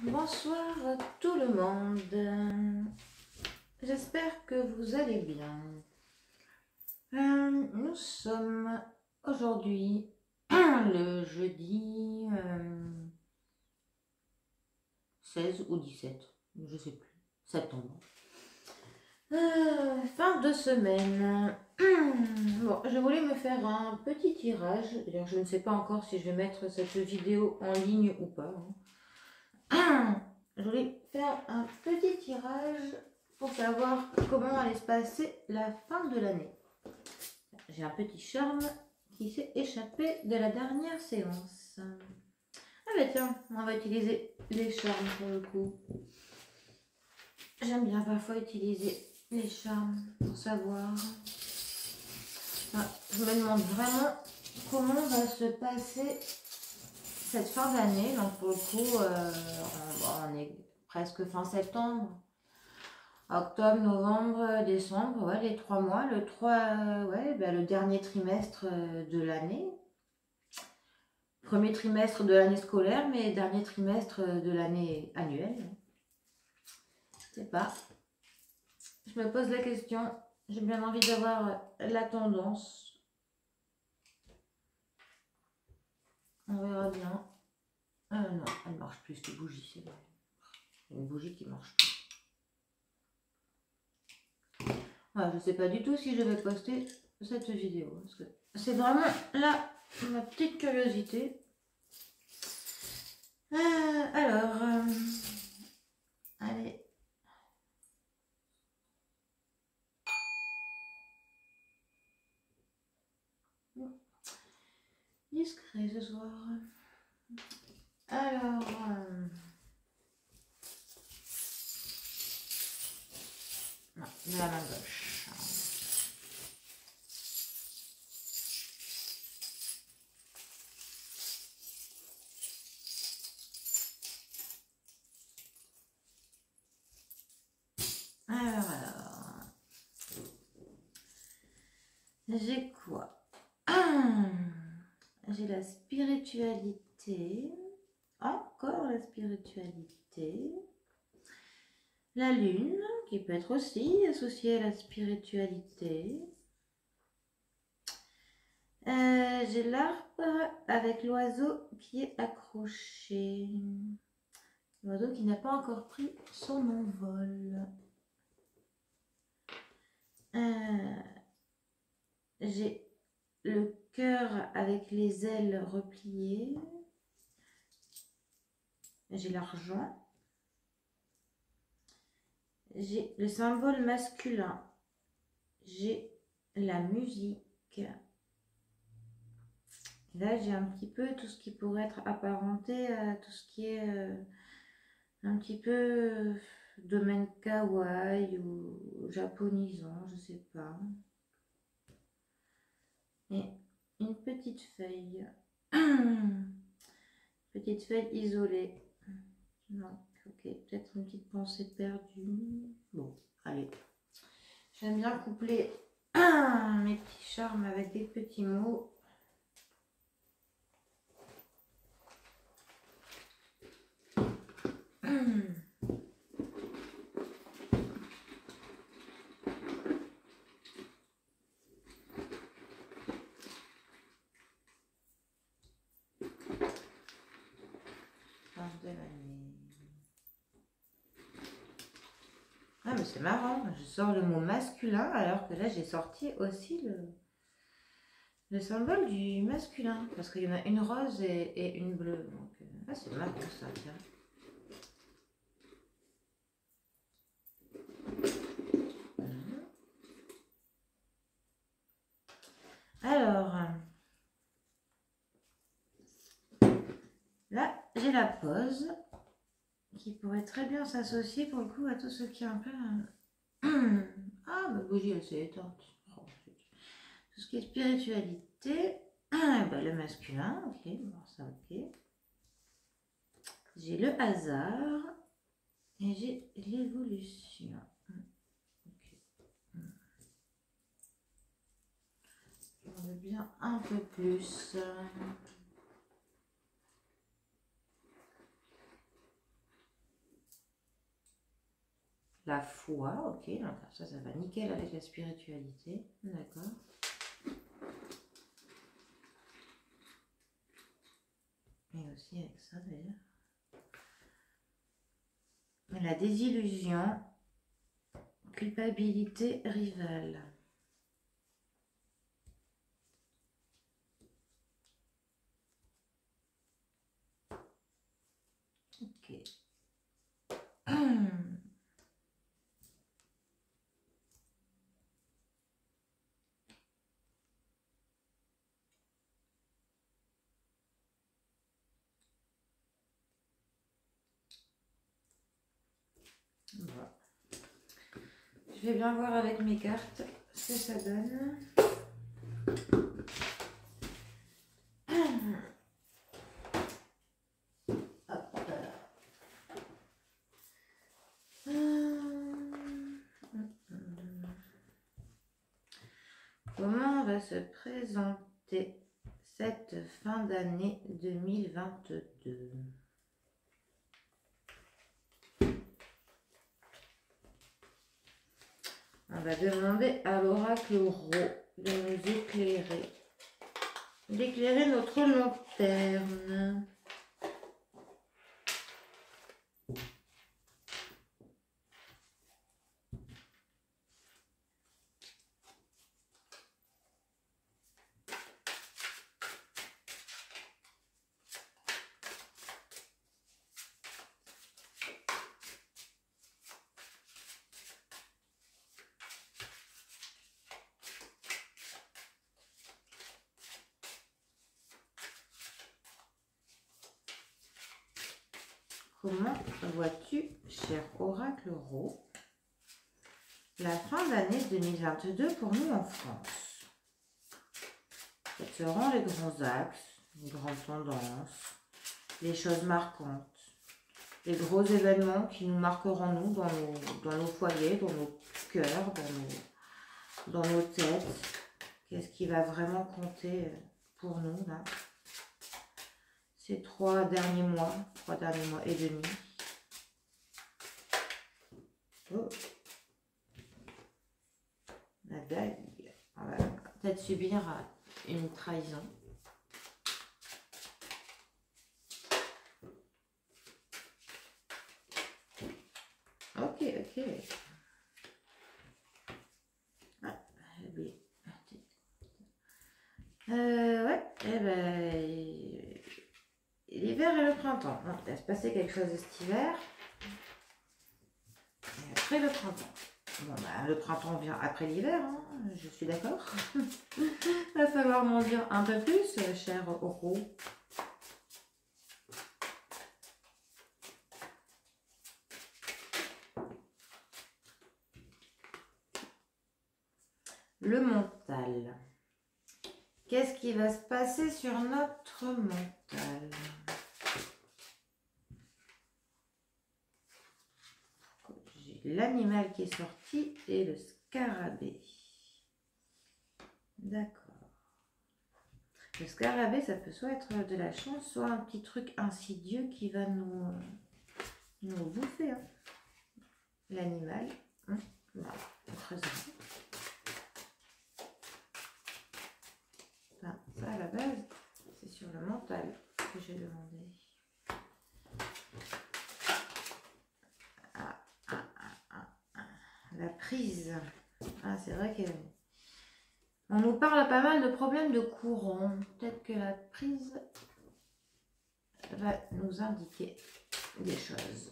Bonsoir à tout le monde. J'espère que vous allez bien. Nous sommes aujourd'hui le jeudi 16 ou 17, je sais plus, septembre. Fin de semaine. Bon, je voulais me faire un petit tirage. D'ailleurs, je ne sais pas encore si je vais mettre cette vidéo en ligne ou pas. Je voulais faire un petit tirage pour savoir comment allait se passer la fin de l'année. J'ai un petit charme qui s'est échappé de la dernière séance. Ah bah tiens, on va utiliser les charmes pour le coup. J'aime bien parfois utiliser les charmes pour savoir. Ah, je me demande vraiment comment va se passer cette fin d'année. Donc pour le coup, on est presque fin septembre. Octobre, novembre, décembre, ouais, les 3 mois. Le dernier trimestre de l'année. Premier trimestre de l'année scolaire, mais dernier trimestre de l'année annuelle. Je sais pas. Je me pose la question. J'ai bien envie d'avoir la tendance. On verra bien. Non, elle marche plus cette bougie, c'est vrai. Une bougie qui marche plus. Voilà, je sais pas du tout si je vais poster cette vidéo. Parce que c'est vraiment là ma petite curiosité. Allez. Discret ce soir. Alors, non, de la main gauche. Alors. J'ai quoi? J'ai la spiritualité. Encore la spiritualité. La lune, qui peut être aussi associée à la spiritualité. J'ai l'arbre avec l'oiseau qui est accroché. L'oiseau qui n'a pas encore pris son envol. J'ai le cœur avec les ailes repliées. J'ai l'argent. J'ai le symbole masculin. J'ai la musique. Et là, j'ai un petit peu tout ce qui pourrait être apparenté à tout ce qui est un petit peu domaine kawaii ou japonisant, je sais pas. Et une petite feuille. Petite feuille isolée. Non, ok, peut-être une petite pensée perdue. Bon, allez. J'aime bien coupler mes petits charmes avec des petits mots. De l'année. Ah mais c'est marrant, je sors le mot masculin alors que là j'ai sorti aussi le symbole du masculin parce qu'il y en a une rose et une bleue. Donc, c'est marrant ça, tiens. Alors, là j'ai la pause qui pourrait très bien s'associer pour le coup à tout ce qui est un peu... Ah, ma bougie elle s'est éteinte. Tout ce qui est spiritualité, le masculin, ok, bon ça ok. J'ai le hasard et j'ai l'évolution. On veut bien un peu plus. la foi, ok, donc ça va nickel avec la spiritualité, d'accord. Et aussi avec ça d'ailleurs. La désillusion, culpabilité, rivale. Ok. Voilà. Je vais bien voir avec mes cartes ce que ça donne. Comment va se présenter cette fin d'année 2022? On va demander à l'oracle Ro de nous éclairer, d'éclairer notre long terme. Comment vois-tu, cher oracle Ro, la fin d'année 2022 pour nous en France? Quels seront les grands axes, les grandes tendances, les choses marquantes, les gros événements qui nous marqueront nous dans nos foyers, dans nos cœurs, dans nos têtes? Qu'est-ce qui va vraiment compter pour nous là, ces 3 derniers mois et demi? Oh. La dague. On va peut-être subir une trahison. Ok, ok. Ah, ouais, eh ben, l'hiver et le printemps. Donc, il va se passer quelque chose de cet hiver. Et après le printemps. Bon, bah, le printemps vient après l'hiver, hein, je suis d'accord. Il va falloir m'en dire un peu plus, cher Oro. Le mental. Qu'est-ce qui va se passer sur notre mental? J'ai l'animal qui est sorti et le scarabée. D'accord. Le scarabée, ça peut soit être de la chance, soit un petit truc insidieux qui va nous bouffer. Hein. L'animal. Voilà, enfin, ça, à la base, c'est sur le mental que j'ai demandé. La prise. Ah, c'est vrai que on nous parle pas mal de problèmes de courant. Peut-être que la prise va nous indiquer des choses.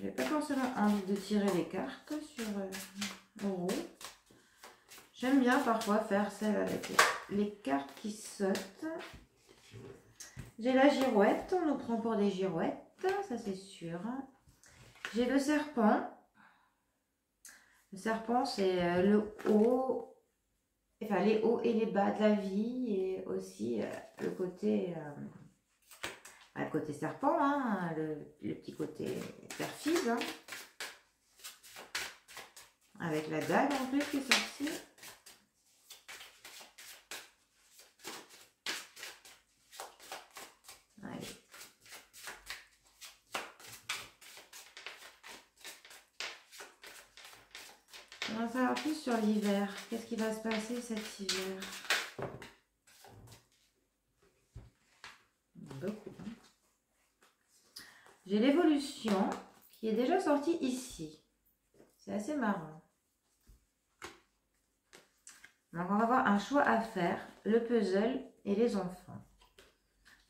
J'ai pas forcément envie de tirer les cartes sur Oro. J'aime bien parfois faire celle avec les cartes qui sautent. J'ai la girouette, on nous prend pour des girouettes, ça c'est sûr. J'ai le serpent. Le serpent, c'est le haut, enfin les hauts et les bas de la vie, et aussi le côté serpent, hein, le petit côté perfide, hein, avec la dague en plus qui est sortie. On va savoir plus sur l'hiver. Qu'est-ce qui va se passer cet hiver? Beaucoup. Hein. J'ai l'évolution qui est déjà sortie ici. C'est assez marrant. Donc on va avoir un choix à faire, le puzzle et les enfants.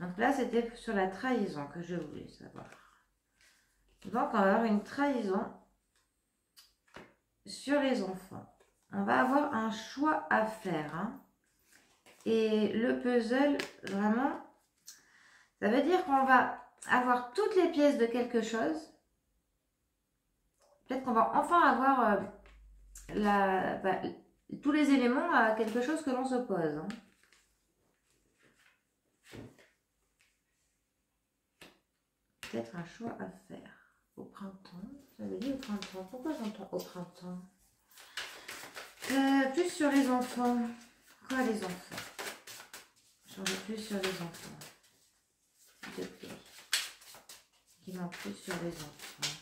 Donc là c'était sur la trahison que je voulais savoir. Donc on va avoir une trahison sur les enfants. On va avoir un choix à faire. Hein. Et le puzzle, vraiment, ça veut dire qu'on va avoir toutes les pièces de quelque chose. Peut-être qu'on va enfin avoir tous les éléments à quelque chose que l'on s'oppose. Hein. Peut-être un choix à faire. Au printemps. J'avais dit au printemps. Pourquoi j'entends au printemps? Plus sur les enfants. Quoi les enfants? J'en ai plus sur les enfants. S'il te plaît. Dis-moi plus sur les enfants.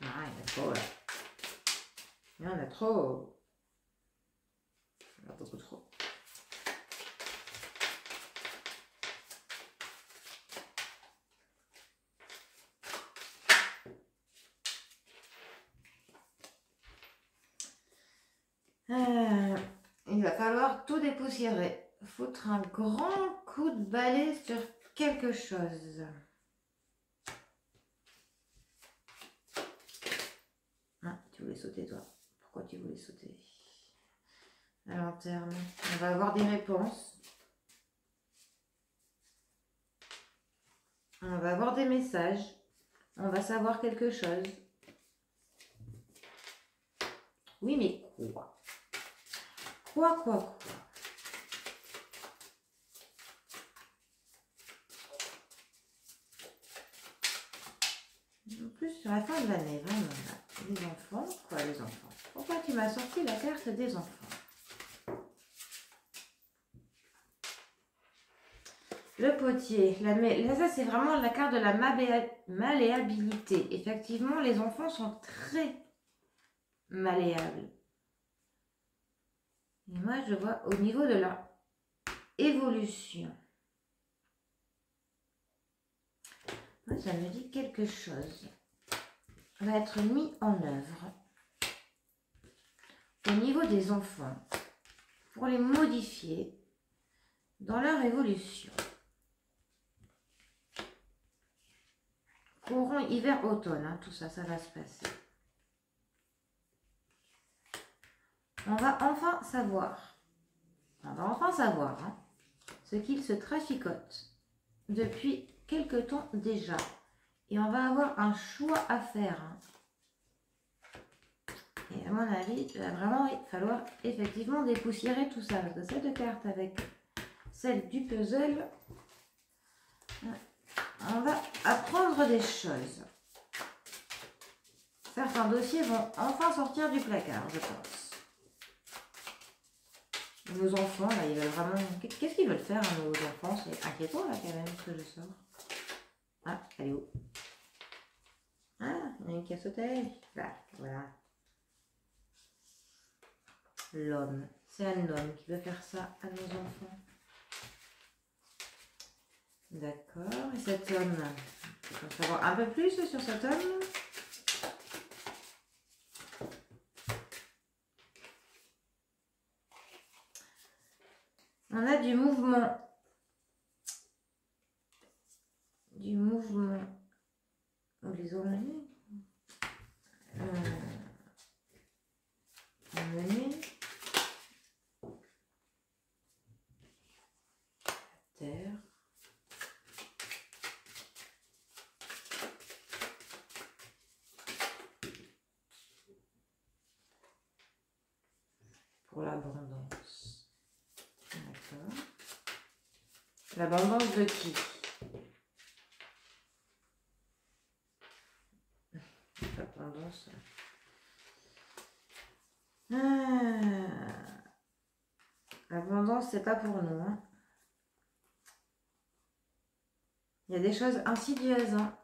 Ah, il y en a trop là. Il y en a trop. Il y en a beaucoup trop. Il va falloir tout dépoussiérer. Foutre un grand coup de balai sur quelque chose. Ah, tu voulais sauter toi. Pourquoi tu voulais sauter? À long terme, on va avoir des réponses. On va avoir des messages. On va savoir quelque chose. Oui, mais quoi? Quoi? En plus, sur la fin de l'année, vraiment, là. Les enfants. Quoi, les enfants? Pourquoi tu m'as sorti la carte des enfants? Le potier. Là, ça, c'est vraiment la carte de la malléabilité. Effectivement, les enfants sont très malléables. Et moi, je vois au niveau de leur évolution. Moi, ça me dit quelque chose va être mis en œuvre au niveau des enfants pour les modifier dans leur évolution. Courant, hiver, automne, hein, tout ça, ça va se passer. On va enfin savoir hein, ce qu'ils se traficotent depuis quelque temps déjà. Et on va avoir un choix à faire. Hein. Et à mon avis, il va vraiment falloir effectivement dépoussiérer tout ça. Parce que cette carte avec celle du puzzle, on va apprendre des choses. Certains dossiers vont enfin sortir du placard, je pense. Nos enfants, là, ils veulent vraiment... Qu'est-ce qu'ils veulent faire, hein, nos enfants? C'est inquiétant, là, quand même, ce que je sors. Ah, elle est où? Ah, il y en a une qui a sauté. Là, voilà. L'homme. C'est un homme qui veut faire ça à nos enfants. D'accord. Et cet homme, on peut en savoir un peu plus sur cet homme? On a du mouvement. Du mouvement. On les emmener. Emmener. Terre. Pour l'abondance. D'accord. L'abondance de qui? L'abondance. L'abondance, c'est pas pour nous. Hein. Il y a des choses insidieuses. Hein.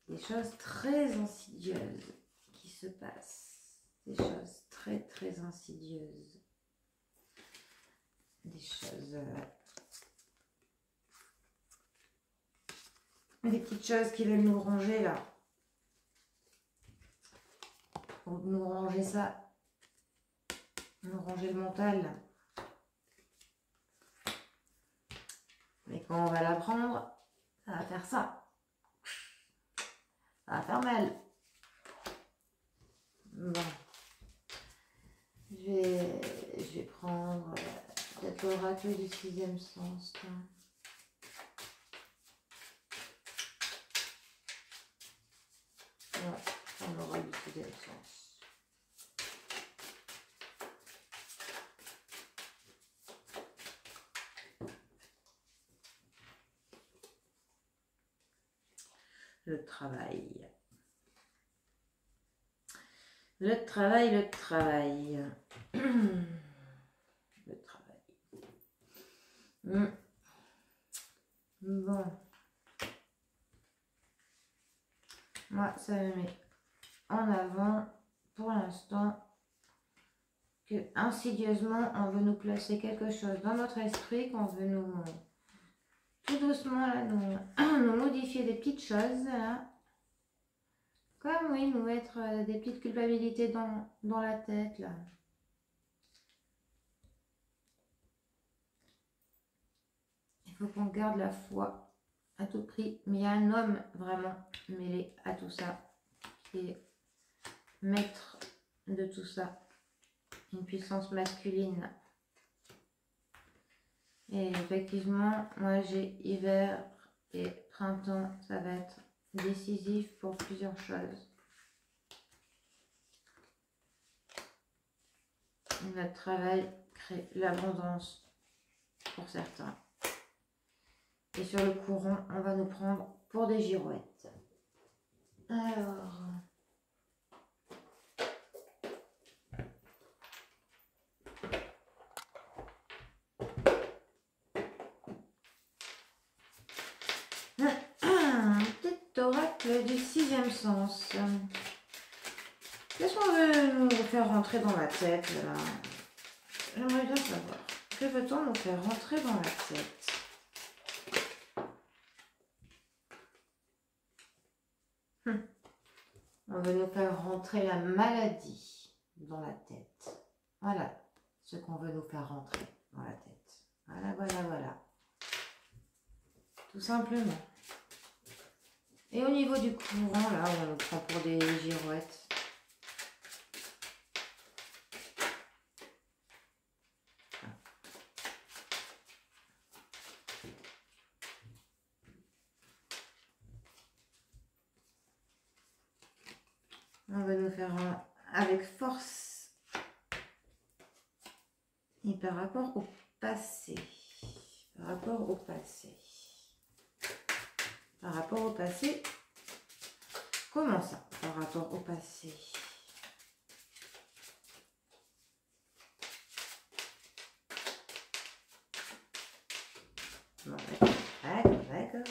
des choses très insidieuses qui se passent. Des choses très très insidieuses. Des choses... des petites choses qui veulent nous ranger là. Pour nous ranger ça. Nous ranger le mental là. Mais quand on va la prendre, ça va faire ça. Ça va faire mal. Bon. Je vais prendre peut-être l'oracle du 6e sens. Là. Ouais, on aura du 6e sens. Le travail. Le travail, le travail. Le travail. Bon. Moi, ça me met en avant, pour l'instant, que insidieusement, on veut nous placer quelque chose dans notre esprit, qu'on veut nous, tout doucement, là, nous modifier des petites choses, là. Comme, oui, nous mettre des petites culpabilités dans la tête, là. Il faut qu'on garde la foi à tout prix. Mais il y a un homme vraiment mêlé à tout ça, qui est maître de tout ça. Une puissance masculine. Et effectivement, moi j'ai hiver et printemps, ça va être décisif pour plusieurs choses. Notre travail crée l'abondance pour certains. Et sur le courant, on va nous prendre pour des girouettes. Alors... Petit oracle du 6e sens. Qu'est-ce qu'on veut nous faire rentrer dans la tête là? J'aimerais bien savoir. Que veut-on nous faire rentrer dans la tête? On veut nous faire rentrer la maladie dans la tête. Voilà ce qu'on veut nous faire rentrer dans la tête. Voilà, voilà, voilà. Tout simplement. Et au niveau du courant, là, on le prend pour des girouettes. On va nous faire avec force. Et par rapport au passé. Par rapport au passé. Par rapport au passé. Comment ça? Par rapport au passé. Bon, d'accord, d'accord.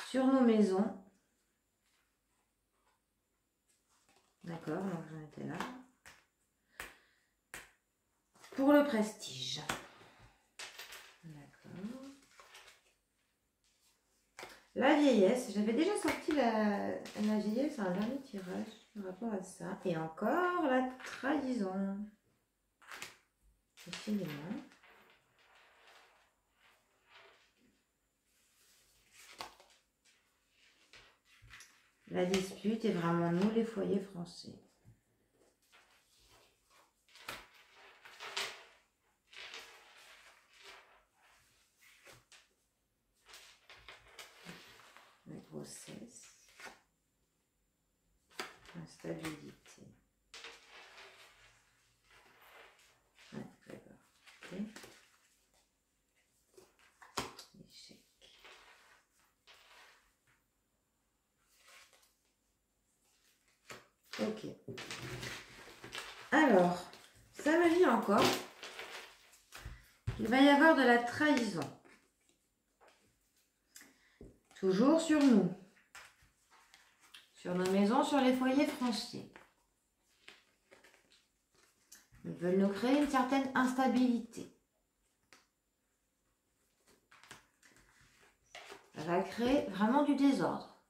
Sur nos maisons. D'accord, donc j'en étais là. Pour le prestige. D'accord. La vieillesse. J'avais déjà sorti la vieillesse, un dernier tirage par rapport à ça. Et encore la trahison. Décidément. La dispute est vraiment nous les foyers français. La grossesse. Instabilité. Ok. Alors, ça me dit encore qu'il va y avoir de la trahison. Toujours sur nous. Sur nos maisons, sur les foyers français. Ils veulent nous créer une certaine instabilité. Ça va créer vraiment du désordre,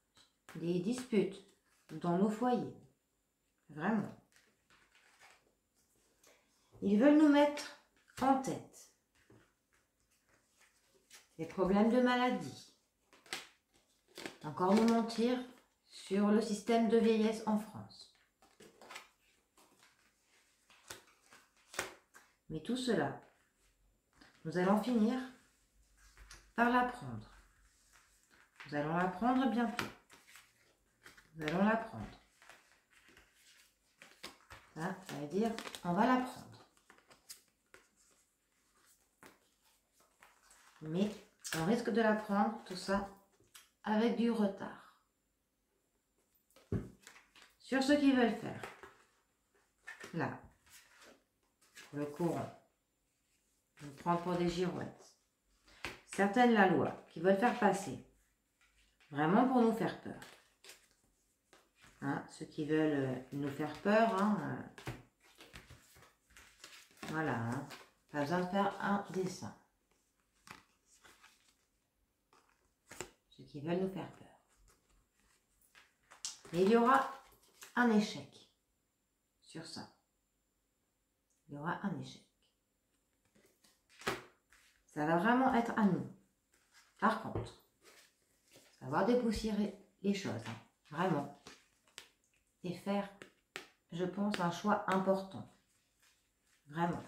des disputes dans nos foyers. Vraiment. Ils veulent nous mettre en tête des problèmes de maladie. Encore nous mentir sur le système de vieillesse en France. Mais tout cela, nous allons finir par l'apprendre. Nous allons l'apprendre bientôt. Nous allons l'apprendre. Ça veut dire, on va l'apprendre. Mais on risque de l'apprendre, tout ça, avec du retard. Sur ce qu'ils veulent faire. Là. Le courant. Nous prendre pour des girouettes. Certaines la loi qui veulent faire passer. Vraiment pour nous faire peur. Hein, ceux qui veulent nous faire peur, hein, voilà, hein, pas besoin de faire un dessin. Ceux qui veulent nous faire peur. Et il y aura un échec sur ça. Il y aura un échec. Ça va vraiment être à nous. Par contre, ça va dépoussiérer les choses, hein, vraiment. Et faire, je pense, un choix important. Vraiment.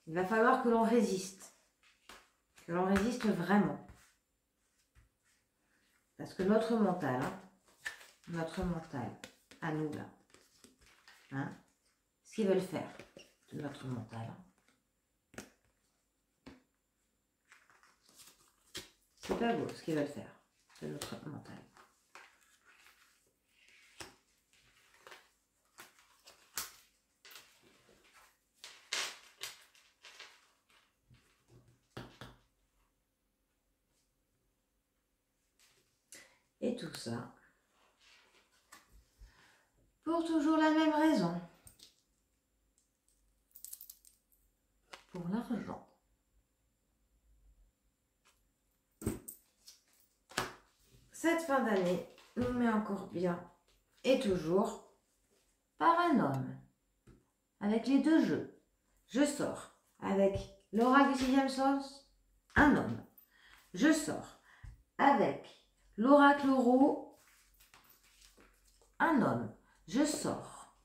Il va falloir que l'on résiste. Que l'on résiste vraiment. Parce que notre mental, à nous là, hein, ce qu'ils veulent faire de notre mental, c'est pas beau ce qu'ils veulent faire de notre mental. Et tout ça, pour toujours la même raison. Pour l'argent. Cette fin d'année nous met encore bien et toujours par un homme. Avec les deux jeux. Je sors avec l'oracle du sixième sens, un homme. Je sors avec l'oracle euro, un homme. Je sors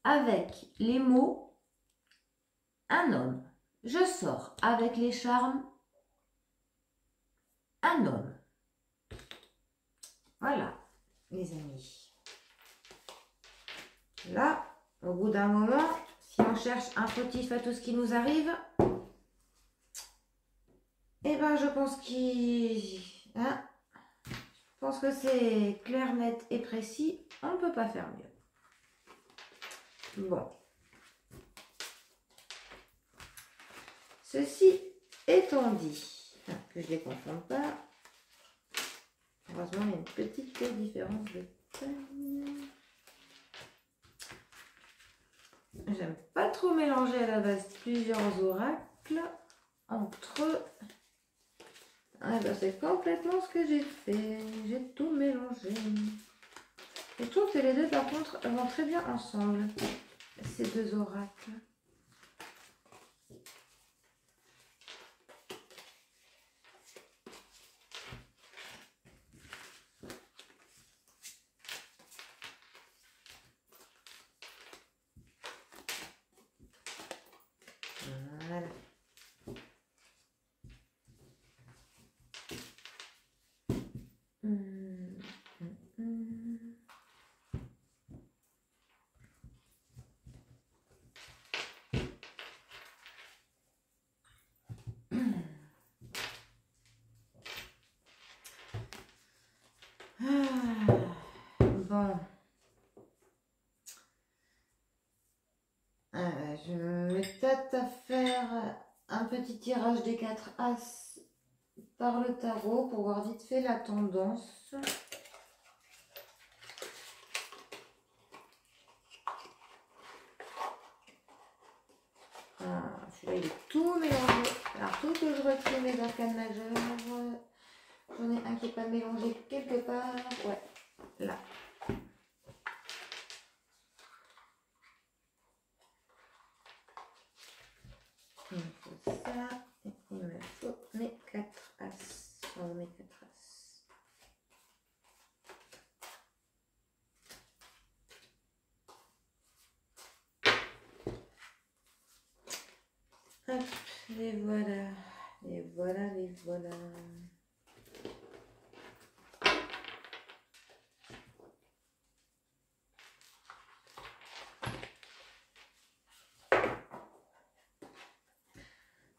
avec les mots, un homme. Je sors avec les charmes, un homme. Voilà, les amis. Là, au bout d'un moment, si on cherche un fautif à tout ce qui nous arrive, eh ben je pense que c'est clair, net et précis. On ne peut pas faire mieux. Bon. Ceci étant dit, que je ne les confonde pas, heureusement il y a une petite différence de taille. J'aime pas trop mélanger à la base plusieurs oracles entre eux. Ah ben c'est complètement ce que j'ai fait. J'ai tout mélangé. Et je trouve que les deux par contre vont très bien ensemble. Ces deux oracles. Voilà. je me tâte à faire un petit tirage des 4 As par le tarot pour voir vite fait la tendance. Celui-là il est tout mélangé. Alors tout que je retire mes arcanes majeures. J'en ai un qui n'est pas mélangé quelque part. Ouais, là. Il me faut ça. Et il me faut mes 4 As. Oh, mes 4 As. Hop, les voilà. Les voilà, les voilà.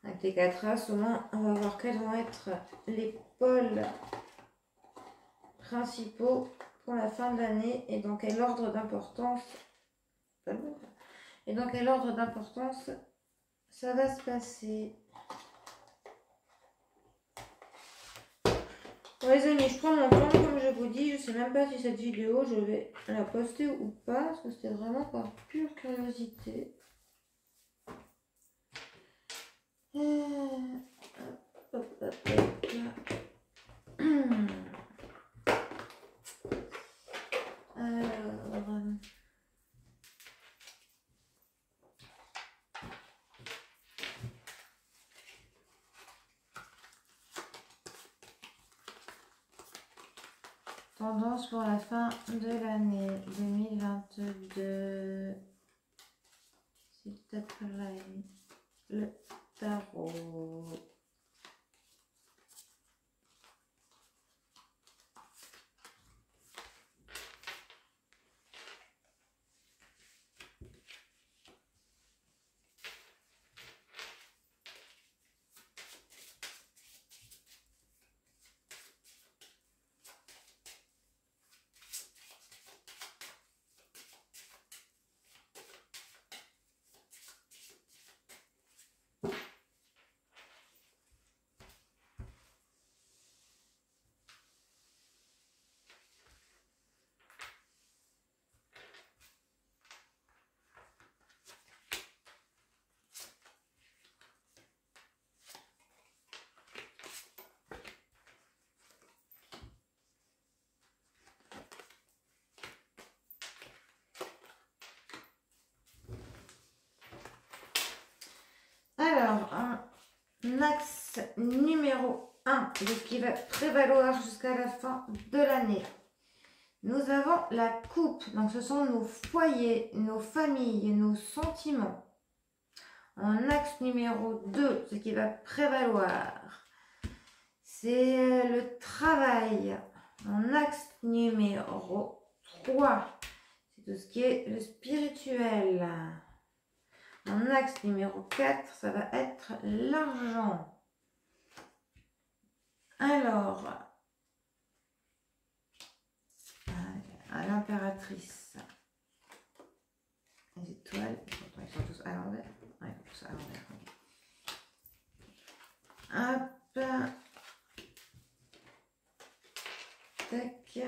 Avec les 4 As, au moins, on va voir quels vont être les pôles principaux pour la fin de l'année et dans quel ordre d'importance. Et dans quel ordre d'importance ça va se passer. Bon, les amis, je prends mon temps comme je vous dis. Je sais même pas si cette vidéo je vais la poster ou pas parce que c'était vraiment par pure curiosité. Alors, tendance pour la fin de l'année 2022. S'il te plaît, le tarot. Alors, un axe numéro 1 de ce qui va prévaloir jusqu'à la fin de l'année. Nous avons la coupe, donc ce sont nos foyers, nos familles, nos sentiments. En axe numéro 2, ce qui va prévaloir, c'est le travail. En axe numéro 3, c'est tout ce qui est le spirituel. En axe numéro 4, ça va être l'argent. Alors, à l'impératrice, les étoiles, ils sont tous à l'envers. Ouais, tous à l'envers. Hop. Tac.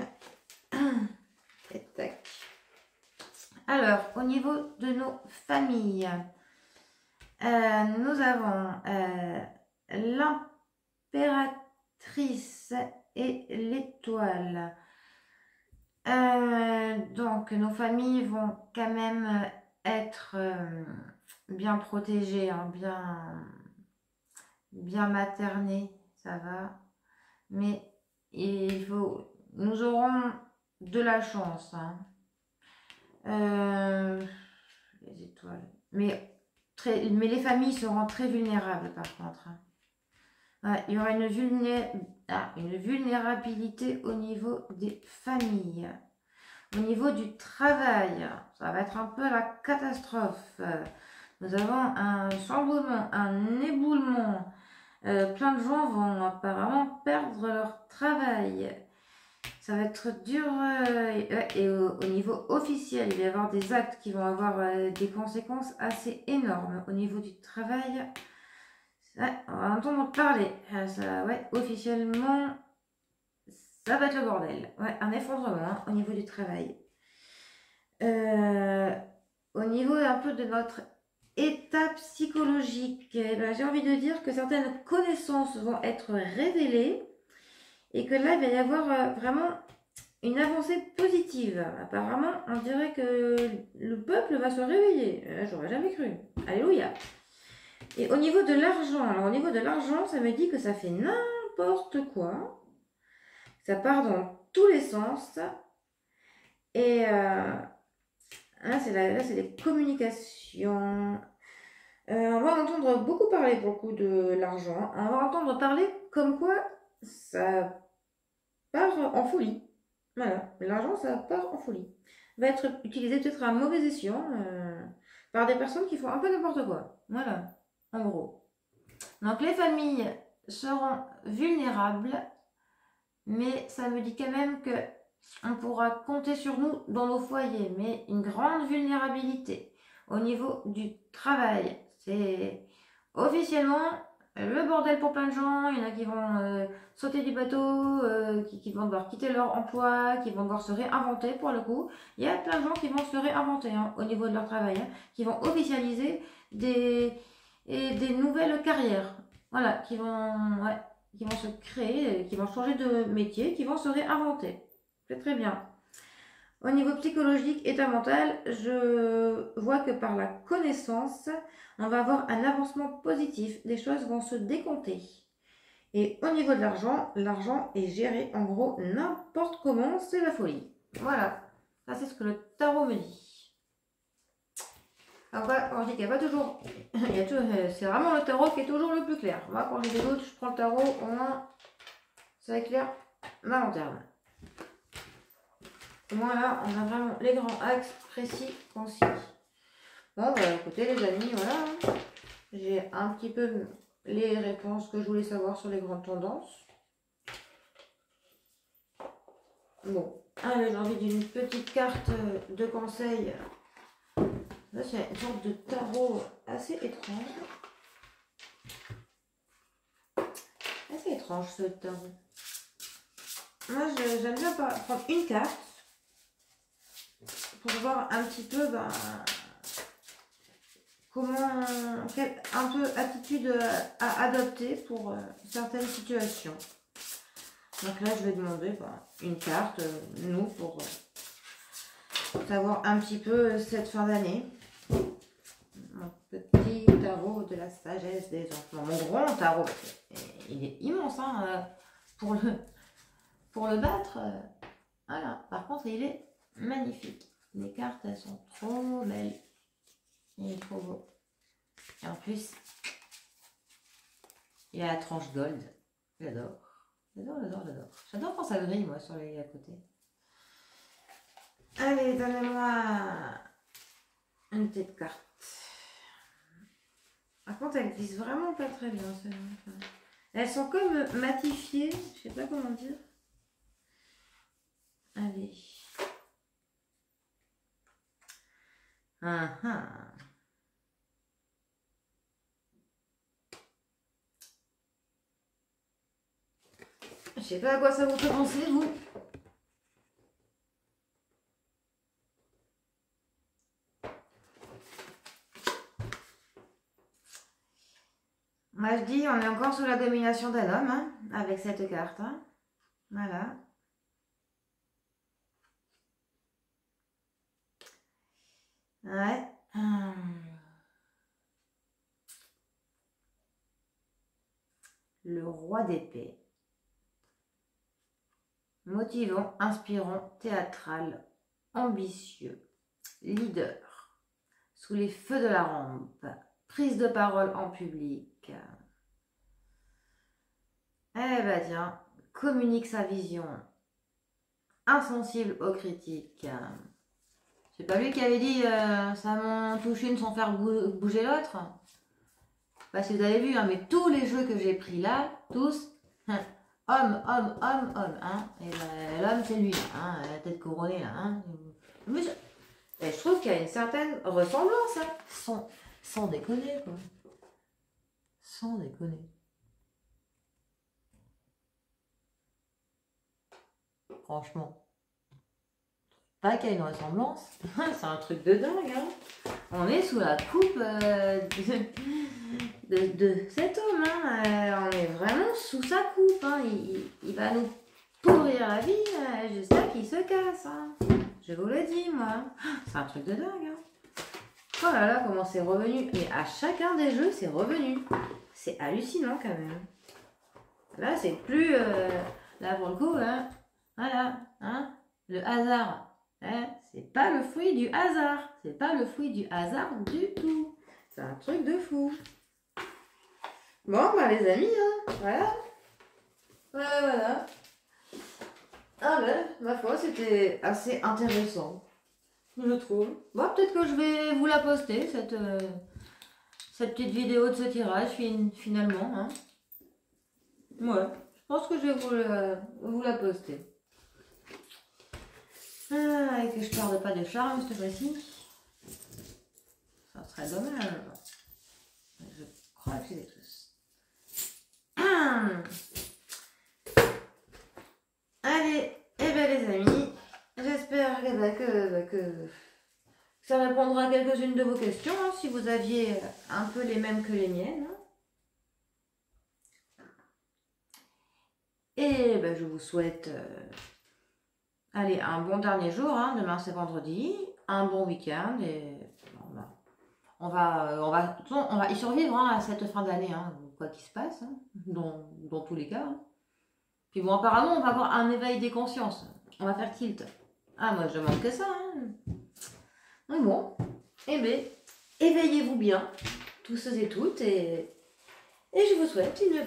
Et tac. Alors, au niveau de nos familles, nous avons l'impératrice et l'étoile. Donc, nos familles vont quand même être bien protégées, hein, bien maternées, ça va. Mais nous aurons de la chance. Hein. Les étoiles. Mais les familles seront très vulnérables par contre. Hein. Ouais, il y aura une vulnérabilité au niveau des familles. Au niveau du travail, ça va être un peu la catastrophe. Nous avons un chamboulement, un éboulement. Plein de gens vont apparemment perdre leur travail. Ça va être dur. Et au niveau officiel, il va y avoir des actes qui vont avoir des conséquences assez énormes. Au niveau du travail, ouais, on va entendre parler. Ça, ouais, officiellement, ça va être le bordel. Ouais, un effondrement hein, au niveau du travail. Au niveau un peu de notre état psychologique, eh ben, j'ai envie de dire que certaines connaissances vont être révélées et que là, il va y avoir vraiment une avancée positive. Apparemment, on dirait que le peuple va se réveiller. J'aurais jamais cru. Alléluia. Et au niveau de l'argent, alors au niveau de l'argent, ça me dit que ça fait n'importe quoi. Ça part dans tous les sens. Et là, c'est les communications. On va entendre beaucoup parler pour le coup de l'argent. On va entendre parler comme quoi ça part en folie. Voilà, l'argent, ça part en folie. Va être utilisé peut-être à mauvais escient par des personnes qui font un peu n'importe quoi. Voilà, en gros. Donc les familles seront vulnérables, mais ça me dit quand même que on pourra compter sur nous dans nos foyers, mais une grande vulnérabilité au niveau du travail. C'est officiellement le bordel pour plein de gens. Il y en a qui vont sauter du bateau, qui vont devoir quitter leur emploi, qui vont devoir se réinventer pour le coup. Il y a plein de gens qui vont se réinventer hein, au niveau de leur travail, hein, qui vont officialiser des nouvelles carrières. Voilà, qui vont se créer, qui vont changer de métier, qui vont se réinventer. C'est très bien. Au niveau psychologique, état mental, je vois que par la connaissance, on va avoir un avancement positif. Les choses vont se décompter. Et au niveau de l'argent, l'argent est géré en gros n'importe comment, c'est la folie. Voilà, ça c'est ce que le tarot me dit. Alors voilà, quand je dis qu'il n'y a pas toujours... c'est vraiment le tarot qui est toujours le plus clair. Moi quand j'ai des doutes, je prends le tarot, au moins ça éclaire ma lanterne. Moi là, on a vraiment les grands axes précis, concis. Bon, bah écoutez les amis, voilà. J'ai un petit peu les réponses que je voulais savoir sur les grandes tendances. Bon, allez, j'ai envie d'une petite carte de conseil. Là, c'est une sorte de tarot assez étrange. Assez étrange ce tarot. Moi, j'aime bien prendre une carte pour voir un petit peu comment, quelle un peu attitude à adopter pour certaines situations. Donc là, je vais demander une carte, nous, pour savoir un petit peu cette fin d'année. Mon petit tarot de la sagesse des enfants. Mon grand tarot, il est immense hein, pour le battre. Voilà. Par contre, il est magnifique. Les cartes, elles sont trop belles. Il est trop beau. Et en plus, il y a la tranche gold. J'adore. J'adore. J'adore quand ça brille, moi, sur les à côté. Allez, donnez-moi une petite carte. Par contre, elles glissent vraiment pas très bien. Elles sont comme matifiées. Je sais pas comment dire. Allez. Je sais pas à quoi ça vous fait penser, vous. Moi, je dis, on est encore sous la domination d'un homme, hein, avec cette carte. Hein. Voilà. Ouais. Le roi d'épée. Motivant, inspirant, théâtral, ambitieux, leader, sous les feux de la rampe, prise de parole en public. Eh ben tiens, communique sa vision, insensible aux critiques. C'est pas lui qui avait dit ça m'en touche une sans faire bouger l'autre. Pas si vous avez vu, hein, mais tous les jeux que j'ai pris là, tous, homme, hein. Et ben, l'homme, c'est lui, là, hein, la tête couronnée, là, hein. Et je trouve qu'il y a une certaine ressemblance, hein. Sans déconner, quoi. Sans déconner. Franchement. Pas qu'il y a une ressemblance. C'est un truc de dingue, hein. On est sous la coupe de cet homme, hein. On est vraiment sous sa coupe, hein. Il va nous pourrir la vie jusqu'à qu'il se casse, hein. Je vous le dis, moi. C'est un truc de dingue, hein. Oh là là, comment c'est revenu. Mais à chacun des jeux, c'est revenu. C'est hallucinant, quand même. Là, c'est plus... là, pour le coup, hein. Voilà, hein. Le hasard. Hein, c'est pas le fruit du hasard. C'est pas le fruit du hasard du tout. C'est un truc de fou. Bon, bah les amis, hein, voilà. Voilà. Ah ben, ma foi, c'était assez intéressant. Je trouve. Bon, peut-être que je vais vous la poster, cette petite vidéo de ce tirage, finalement. Hein. Ouais, je pense que je vais vous la poster. Ah, et que je ne perde pas de charme cette fois-ci. Ça serait dommage. Je crois que c'est tous. Allez, et bien les amis, j'espère que ça répondra à quelques-unes de vos questions, hein, si vous aviez un peu les mêmes que les miennes. Et ben, je vous souhaite... allez, un bon dernier jour, hein. Demain c'est vendredi, un bon week-end et on va y survivre, hein, à cette fin d'année, hein, quoi qu'il se passe, hein, dans tous les cas. Hein. Puis bon, apparemment on va avoir un éveil des consciences, on va faire tilt. Ah, moi je demande que ça. Hein. Donc bon, eh bien, éveillez-vous bien, tous ceux et toutes, et je vous souhaite une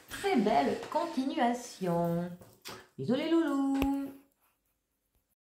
très belle continuation. Bisous les loulous.